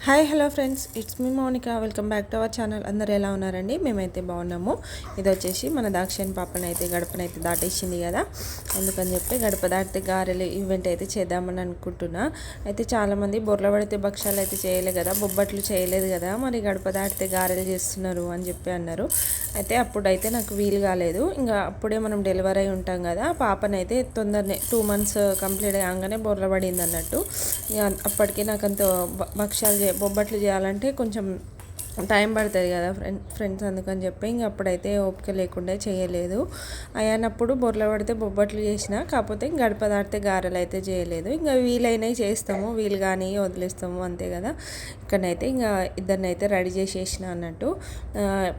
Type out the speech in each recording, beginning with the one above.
Hi hello friends, it's me Mounika. Welcome back to our channel. అందరు ఎలా ఉన్నారండి? మేమైతే బాగున్నాము. ఇది వచ్చేసి మన దాక్షాయణి పాపనైతే గడపనైతే దాటేసింది కదా, అందుకని చెప్పి గడప దాటితే గారెలు ఈవెంట్ అయితే చేద్దామని అనుకుంటున్నా. అయితే చాలామంది బొర్ల పడితే భక్షాలు అయితే చేయలేదు కదా, బొబ్బట్లు చేయలేదు కదా, మరి గడప దాటితే గారెలు చేస్తున్నారు అని చెప్పి అన్నారు. అయితే అప్పుడైతే నాకు వీలు కాలేదు. ఇంకా అప్పుడే మనం డెలివరీ అయి ఉంటాం కదా, పాపనైతే తొందరనే 2 months కంప్లీట్ కాగానే బొర్ల పడింది అన్నట్టు. ఇక అప్పటికి నాకు అంత భక్షాలు బొబ్బట్లు చేయాలంటే కొంచెం టైం పడుతుంది కదా ఫ్రెండ్స్, అందుకని చెప్పి ఇంక అప్పుడైతే ఓపిక లేకుండా చేయలేదు. అయినప్పుడు బొర్ల పడితే బొబ్బట్లు చేసిన, కాకపోతే గడప దాటితే గారెలు అయితే చేయలేదు. ఇంకా వీలైనవి చేస్తాము, వీలు కానీ వదిలేస్తాము అంతే కదా. ఇక్కడనైతే ఇంకా ఇద్దరినైతే రెడీ చేసేసిన అన్నట్టు.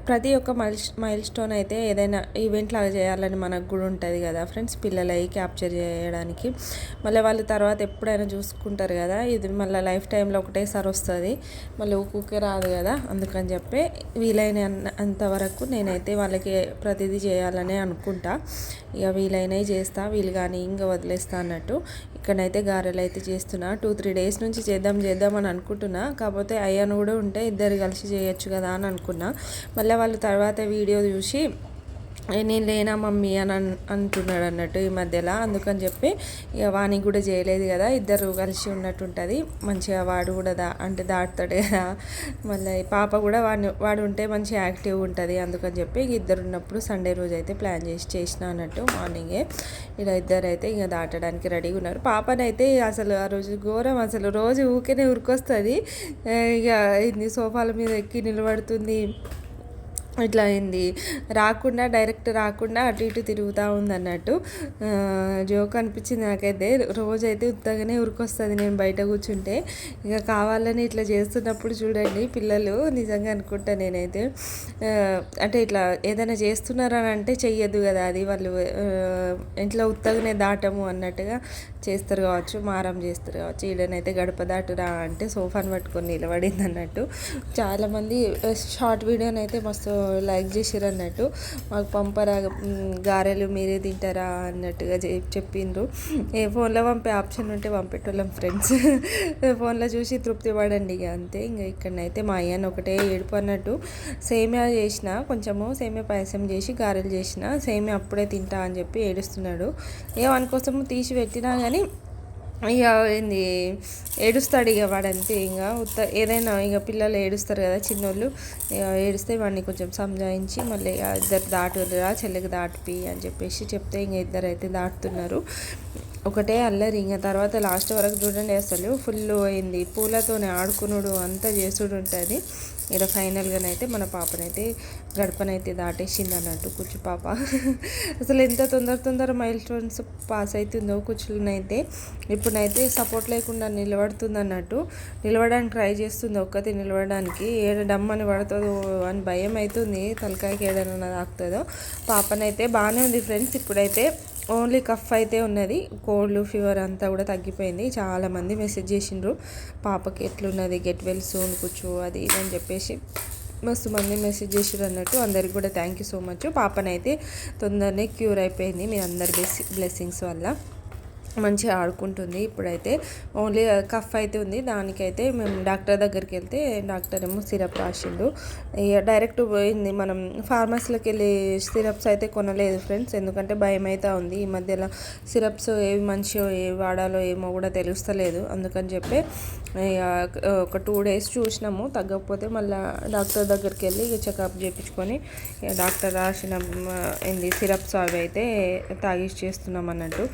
ప్రతి ఒక్క మైల్ స్టోన్ అయితే ఏదైనా ఈవెంట్ లాగా చేయాలని మనకు కూడా ఉంటుంది కదా ఫ్రెండ్స్, పిల్లలవి క్యాప్చర్ చేయడానికి. మళ్ళీ వాళ్ళు తర్వాత ఎప్పుడైనా చూసుకుంటారు కదా, ఇది మళ్ళీ లైఫ్ టైంలో ఒకటేసారి వస్తుంది, మళ్ళీ ఊకే రాదు కదా. అందుకని చెప్పి వీలైన అంతవరకు నేనైతే వాళ్ళకి ప్రతిదీ చేయాలనే అనుకుంటా. ఇక వీలైనవి చేస్తా, వీలు కానీ ఇంకా వదిలేస్తా అన్నట్టు. ఇక్కడైతే గారెలు అయితే చేస్తున్నా. 2-3 days నుంచి చేద్దాం అని అనుకుంటున్నా. కాకపోతే అయ్యాను కూడా ఉంటే ఇద్దరు కలిసి చేయొచ్చు కదా అని అనుకున్నా. మళ్ళీ వాళ్ళు తర్వాత వీడియో చూసి నేను లేనా మమ్మీ అని అంటున్నాడు అన్నట్టు ఈ మధ్యలో. అందుకని చెప్పి ఇక వానికి కూడా చేయలేదు కదా, ఇద్దరు కలిసి ఉన్నట్టు ఉంటుంది మంచిగా. వాడు కూడా దాటుతాడు కదా, మళ్ళీ పాప కూడా వాడు ఉంటే మంచి యాక్టివ్గా ఉంటుంది. అందుకని చెప్పి ఇద్దరు ఉన్నప్పుడు సండే రోజు అయితే ప్లాన్ చేసిన అన్నట్టు. మార్నింగే ఇలా ఇద్దరు అయితే ఇక దాటడానికి రెడీగా ఉన్నారు. పాపనైతే అసలు ఆ రోజు ఘోరం, అసలు రోజు ఊరికేనే ఉరికొస్తుంది. ఇక ఇది సోఫాల మీద ఎక్కి నిలబడుతుంది, ఇట్లా అయింది. డైరెక్ట్ రాకుండా అటు ఇటు తిరుగుతూ ఉంది అన్నట్టు. జోక్ అనిపించింది నాకైతే. రోజైతే ఉత్తగానే ఉరికొస్తుంది నేను బయట కూర్చుంటే. ఇక కావాలని ఇట్లా చేస్తున్నప్పుడు చూడండి పిల్లలు, నిజంగా అనుకుంటా నేనైతే. అంటే ఇట్లా ఏదైనా చేస్తున్నారని అంటే చెయ్యదు కదా, అది వాళ్ళు ఇంట్లో ఉత్తగానే దాటము అన్నట్టుగా చేస్తారు కావచ్చు, మారం చేస్తారు కావచ్చు. ఈడనైతే గడప దాటురా అంటే సోఫాను పట్టుకొని నిలబడింది అన్నట్టు. చాలామంది షార్ట్ వీడియోనైతే మస్తు లైక్ చేసిర్రు అన్నట్టు. మాకు పంపరా గారెలు, మీరే తింటారా అన్నట్టుగా చెప్పిండ్రు. ఏ ఫోన్లో పంపే ఆప్షన్ ఉంటే పంపేటోళ్ళం ఫ్రెండ్స్. ఫోన్లో చూసి తృప్తి పడండి ఇక అంతే. ఇంకా ఇక్కడనైతే మా అయ్యని ఒకటే ఏడుపు అన్నట్టు. సేమియా చేసిన, కొంచెము సేమియా పాయసం చేసి గారెలు చేసిన, సేమియా అప్పుడే తింటా అని చెప్పి ఏడుస్తున్నాడు. వాని కోసం తీసి పెట్టినా కానీ ఇక ఏంది ఏడుస్తాడు ఇక వాడంతే. ఇంకా ఏదైనా ఇక పిల్లలు ఏడుస్తారు కదా చిన్నోళ్ళు, ఏడిస్తే వాడిని కొంచెం సంజాయించి మళ్ళీ ఇద్దరు దాటురా చెల్లెకి దాటిపి అని చెప్పేసి చెప్తే ఇంక ఇద్దరు అయితే దాటుతున్నారు. ఒకటే అల్లరి. ఇంకా తర్వాత లాస్ట్ వరకు చూడండి అసలు ఫుల్ అయింది, పూలతోనే ఆడుకునుడు అంతా చేసుడు ఉంటుంది. ఇక్కడ ఫైనల్గానైతే మన పాపనైతే గడపనైతే దాటేసింది అన్నట్టు కూర్చు పాప. అసలు ఎంత తొందర మైల్ స్టోన్స్ పాస్ అవుతుందో కూర్చులనైతే. ఇప్పుడైతే సపోర్ట్ లేకుండా నిలబడుతుంది అన్నట్టు, నిలబడడానికి ట్రై చేస్తుంది, ఒక్కతే నిలబడడానికి. డమ్మని పడుతుందో అని భయం అవుతుంది, తలకాయకి ఏదైనా తాకుతుందో. పాపనైతే బాగానే ఉంది ఫ్రెండ్స్, ఇప్పుడైతే ఓన్లీ కఫ్ అయితే ఉన్నది, కోల్డ్ ఫీవర్ అంతా కూడా తగ్గిపోయింది. చాలామంది మెసేజ్ చేసిండ్రు పాపకి ఎట్లున్నది, గెట్ వెల్ సూన్ కూర్చో అది ఇది అని చెప్పేసి మస్తు మంది మెసేజ్ చేసారు అన్నట్టు. అందరికి కూడా థ్యాంక్ యూ సో మచ్. పాపనైతే తొందరనే క్యూర్ అయిపోయింది మీ అందరి బ్లెస్సింగ్స్ వల్ల. మంచిగా ఆడుకుంటుంది. ఇప్పుడైతే ఓన్లీ కఫ్ అయితే ఉంది, దానికైతే మేము డాక్టర్ దగ్గరికి వెళ్తే డాక్టర్ ఏమో సిరప్ రాసిండు. ఇక డైరెక్ట్ పోయింది, మనం ఫార్మసీలోకి వెళ్ళి సిరప్స్ అయితే కొనలేదు ఫ్రెండ్స్, ఎందుకంటే భయం అయితే ఉంది. ఈ మధ్యలో సిరప్స్ ఏవి మంచిగా ఏవి వాడాలో ఏమో కూడా తెలుస్తలేదు. అందుకని చెప్పి ఒక 2 days చూసినాము, తగ్గకపోతే మళ్ళీ డాక్టర్ దగ్గరికి వెళ్ళి ఇక చెకప్ చేయించుకొని డాక్టర్ రాసిన సిరప్స్ అవి అయితే తాగేసి చేస్తున్నాం అన్నట్టు.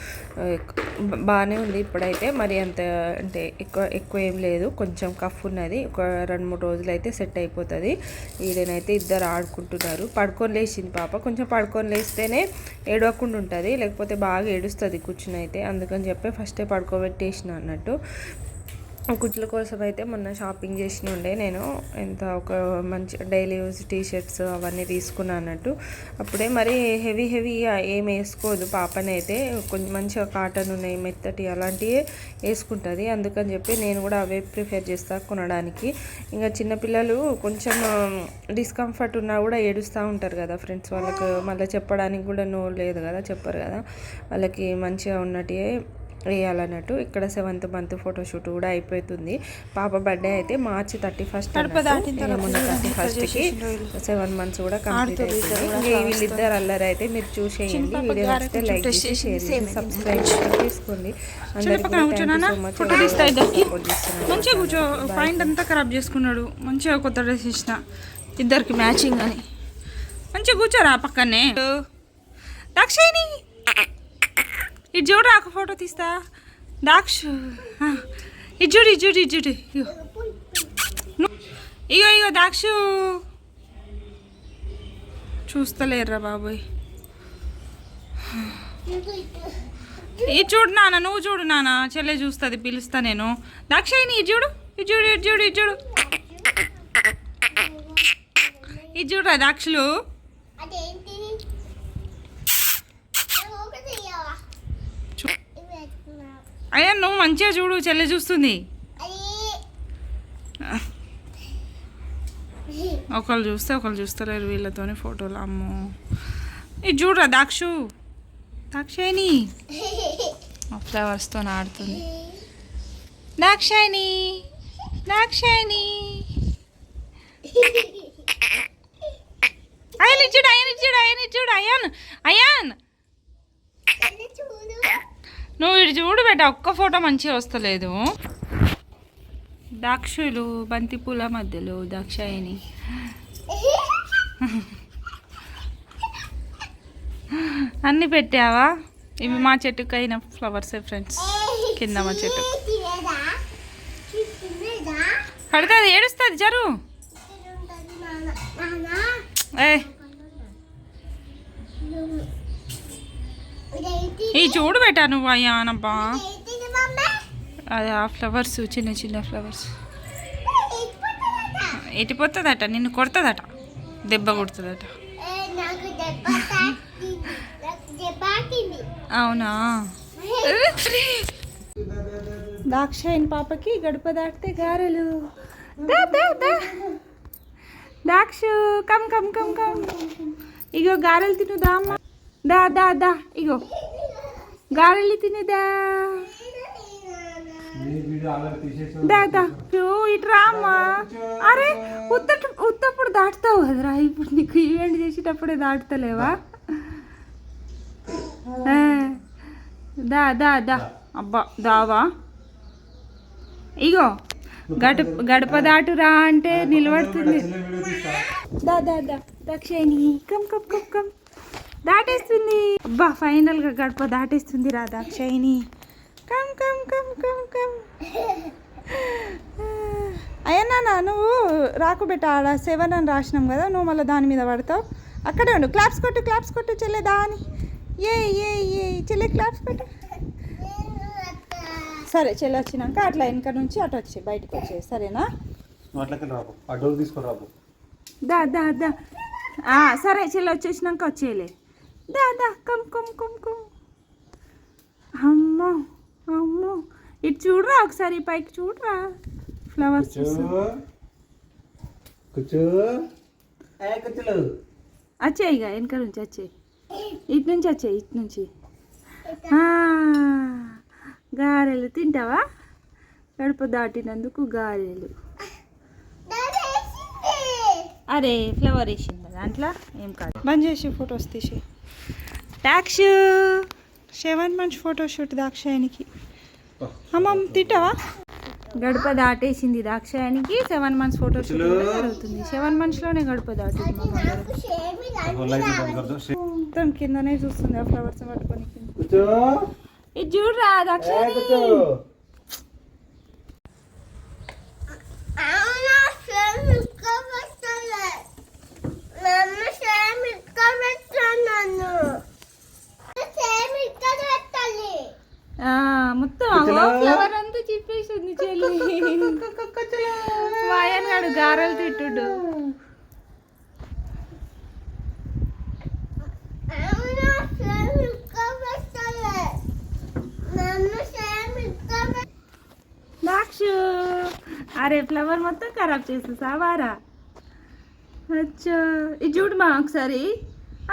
బాగానే ఉంది ఇప్పుడైతే, మరి అంత అంటే ఎక్కువ ఏం లేదు, కొంచెం కఫ్ ఉన్నది. ఒక 2-3 రోజులు అయితే సెట్ అయిపోతుంది. ఈడనైతే ఇద్దరు ఆడుకుంటున్నారు. పడుకొని లేచింది పాప, కొంచెం పడుకొని లేస్తేనే ఏడవకుండా ఉంటుంది, లేకపోతే బాగా ఏడుస్తుంది కూర్చుని అయితే. అందుకని చెప్పి ఫస్టే పడుకోబెట్టేసిన అన్నట్టు. కుట్ల కోసం అయితే మొన్న షాపింగ్ చేసిన ఉండే నేను, ఒక మంచి డైలీ యూజ్ టీషర్ట్స్ అవన్నీ తీసుకున్నాను అన్నట్టు. అప్పుడే మరి హెవీ ఏం వేసుకోదు పాపనైతే, కొంచెం మంచిగా కాటన్ ఉన్నాయి మెత్తటి అలాంటివి వేసుకుంటుంది. అందుకని చెప్పి నేను కూడా అవే ప్రిఫర్ చేస్తా కొనడానికి. ఇంకా చిన్నపిల్లలు కొంచెం డిస్కంఫర్ట్ ఉన్నా కూడా ఏడుస్తూ ఉంటారు కదా ఫ్రెండ్స్, వాళ్ళకు మళ్ళీ చెప్పడానికి కూడా లేదు కదా, చెప్పరు కదా. వాళ్ళకి మంచిగా ఉన్నట్టే వేయాలన్నట్టు. ఇక్కడ 7th మంత్ ఫోటోషూట్ కూడా అయిపోతుంది. పాప బర్త్డే అయితే March 31st, మొన్న 31st 7 months కూడా కంప్లీట్ అయిపోయింది. వీళ్ళిద్దరు అల్లరి అయితే మీరు చూసేయండి. వీడియో నచ్చితే లైక్ చేసి షేర్ చేసి సబ్స్క్రైబ్ చేసుకోండి. మంచిగా కూర్చో. పాయింట్ అంతా ఖరాబ్ చేసుకున్నాడు. మంచిగా కొత్త డ్రెస్ ఇచ్చిన ఇద్దరికి మ్యాచింగ్ అని. మంచిగా కూర్చోరా పక్కనే. దాక్షాయిని ఇటు చూడు, ఒక ఫోటో తీస్తా. దాక్ష ఇటు చూడు, ఇటు చూడు, ఇటు చూడు. ఇగో ఇగో దాక్షు చూస్తలేర్రా బాబోయ్. ఇది చూడు నాన్న, నువ్వు చూడు నాన్న, చెల్లె చూస్తుంది, పిలుస్తా నేను. దాక్షాయిని ఇటు చూడు, ఇటు చూడు, ఇటు చూడు, ఇటు చూడు, ఇది చూడరా దాక్షులు. అయ్యా నువ్వు మంచిగా చూడు, చెల్లె చూస్తుంది. ఒకళ్ళు చూస్తే ఒకళ్ళు చూస్తలేరు వీళ్ళతోని ఫోటోలు. అమ్మో ఇది చూడరా దాక్షు. దాక్షాయిని ఫ్లవర్స్తో ఆడుతుంది. దాక్షాయిని, దాక్షాయిని. అయ్యాన్ ఇచ్చాడు, అయ్యాన్ ఇచ్చాడు, అయ్యాన్ ఇచ్చాడు. అయ్యాన్, అయ్యాన్ నువ్వు ఇటు చూడు బేట, ఒక్క ఫోటో మంచిగా వస్తలేదు. దాక్షులు బంతిపూల మధ్యలో దాక్షాయిని. అన్నీ పెట్టావా? ఇవి మా చెట్టుకు అయిన ఫ్లవర్సే ఫ్రెండ్స్. కింద మా చెట్టు పడుతుంది, ఏడుస్తుంది జరు. ఏ ఈ చూడు బేటా నువ్వు. అయ్యానబ్బా అది ఆ ఫ్లవర్స్, చిన్న చిన్న ఫ్లవర్స్. ఎటిపోతుందట, నిన్ను కొడుతుందట, దెబ్బ కొడుతుందట. అవునా? దాక్షాయిని పాపకి గడప దాటితే గారెలు. దాక్షు కమ్ కమ్ కమ్ కమ్. ఇగో గారెలు తినుదా అమ్మ. దా దా దా, ఇగో గారెలు తినేదా. దా దా ఇటు రామ్మా. అరే ఉత్తప్పుడు దాటుతావు కదరా, ఇప్పుడు నీకు ఈవెంట్ చేసేటప్పుడే దాటుతలేవా? దా దా దా. అబ్బా దావా. ఇగో గడప దాటురా అంటే నిలబడుతుంది. దా దా దా Dakshayani come come come come. దాటేస్తుంది. అబ్బా ఫైనల్గా గడప దాటేస్తుంది రా Dakshayani. Come come come come come. అయ్యా నువ్వు రాకు బెట్ట. ఆడ 7 అని రాసినాం కదా, నువ్వు మళ్ళీ దాని మీద పడతావు. అక్కడే ఉండు. క్లాప్స్ కొట్టు చెల్లె దాని. ఏ ఏ ఏ చెల్లె క్లాప్స్ కొట్టు. సరే చెల్లె వచ్చినాక అట్లా వెనక నుంచి అటు వచ్చి బయటకు వచ్చే, సరేనా? దా దా దా. సరే చెల్లె వచ్చేసినాక వచ్చేయలే. దా దా కమ్ కమ్ కమ్ కమ్. అమ్మో అమ్మో ఇటు చూడరా ఒకసారి, పైకి చూడరా ఫ్లవర్స్. వచ్చాయి ఇక వెనక నుంచి వచ్చాయి, ఇటు నుంచి వచ్చాయి, ఇటు నుంచి. గారెలు తింటావా? గడప దాటినందుకు గారెలు. అరే ఫ్లవర్ వేసింది దాంట్లో, ఏం కాదు. బంద్ చేసి ఫొటోస్ తీసి. దాక్ష 7 months ఫోటోషూట్ దాక్షాయనికి. అమ్మమ్మ తింటావా? గడప దాటేసింది దాక్షాయనికి. 7 months ఫోటోషూట్ జరుగుతుంది. 7 monthsలోనే గడప దాటింది. మొత్తం కిందనే చూస్తుంది ఆ ఫ్లవర్స్ పట్టుకొని. ఇది చూడరా దాక్షాయని. మొత్తం ఫ్లవర్ అంతా చెప్పేసింది చెల్లి. వాయన్ గాడు గారెలు తిట్టుడు. దాక్షు అరే ఫ్లవర్ మొత్తం ఖరాబ్ చేసేసా వారా. అచ్చా ఇది చూడు మా ఒకసారి.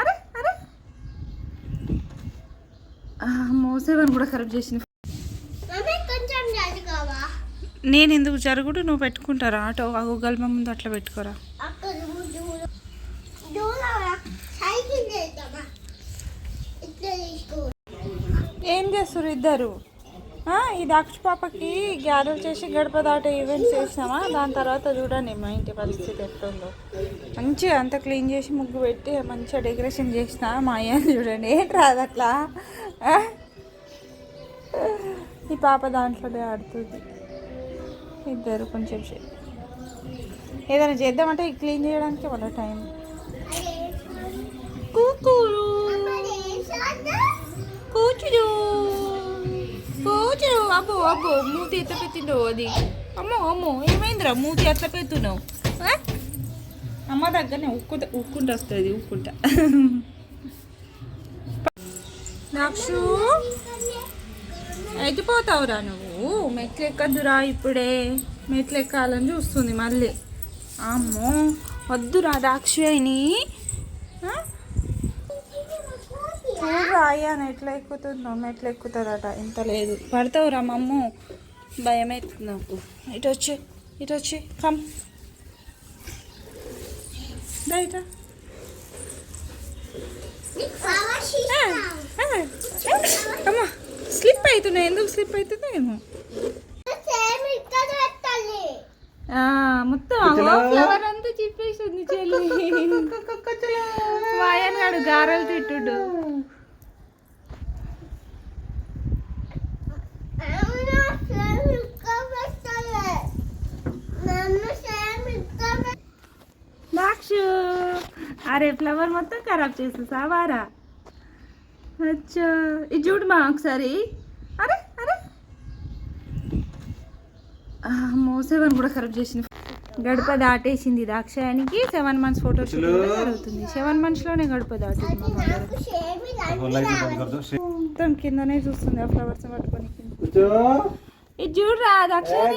అరే అరే మోసేవని కూడా ఖరాబ్ చేసింది. నేను ఎందుకు జరుగుడు నువ్వు పెట్టుకుంటారా ఆటో ఆ గల్మ ముందు అట్లా పెట్టుకోరా. ఏం చేస్తారు ఇద్దరు? ఈ దాక్ష పాపకి గ్యారెల్ చేసి గడప దాటే ఈవెంట్స్ చేసినామా, దాని తర్వాత చూడండి మా ఇంటి పరిస్థితి ఎట్లుందో. మంచిగా అంతా క్లీన్ చేసి ముగ్గు పెట్టి మంచిగా డెకరేషన్ చేసిన మా అయ్యని చూడండి. ఏంటి రాదు అట్లా? ఈ పాప దాంట్లోనే ఆడుతుంది. ఇద్దరు కొంచెం ఏదైనా చేద్దామంటే ఈ క్లీన్ చేయడానికి వాళ్ళ టైం. కూకురు కూచుడు కూచుడు. అబ్బో అబ్బో మూతి ఎట్లా పెట్టిండో అది. అమ్మో అమ్మో ఏమైందిరా మూతి ఎట్లా పెడుతున్నావు? అమ్మ దగ్గరనే ఉక్కుంటూ వస్తుంది ఉక్కుంటా. దాక్షు ఎత్తిపోతావురా నువ్వు. మెట్లు ఎక్కద్దురా ఇప్పుడే. మెట్లు ఎక్కాలని చూస్తుంది మళ్ళీ. అమ్మో వద్దురా దాక్షాయిని. చూడరా అయ్యాను ఎట్లా ఎక్కుతున్నావు. మెట్లు ఎక్కుతుందట. ఇంత లేదు పడతావురా మమ్ము. భయం అవుతుంది నాకు. ఇటు వచ్చి కమ్ రైట్. అమ్మా స్లిప్ అవుతున్నాయి. ఎందుకు స్లిప్ అవుతుందేమో. మొత్తం ఫ్లవర్ అంతా చిప్పేసింది చెల్లి. వాయన్ గాడు గారెలు తిట్టుడు. దాక్షు అరే ఫ్లవర్ మొత్తం ఖరాబ్ చేసేసా వారా? అచ్చా ఇది చూడు మా ఒకసారి. అరే అరే అమ్మో 7 కూడా ఖరాబ్ చేసింది. గడప దాటేసింది దాక్షాయానికి. 7 months ఫోటో షూట్ జరుగుతుంది. 7 monthsలోనే గడప దాటింది. మొత్తం కిందనే చూస్తుంది ఆ ఫ్లవర్స్ పట్టుకొని. ఇది చూడరా దాక్షాయాని.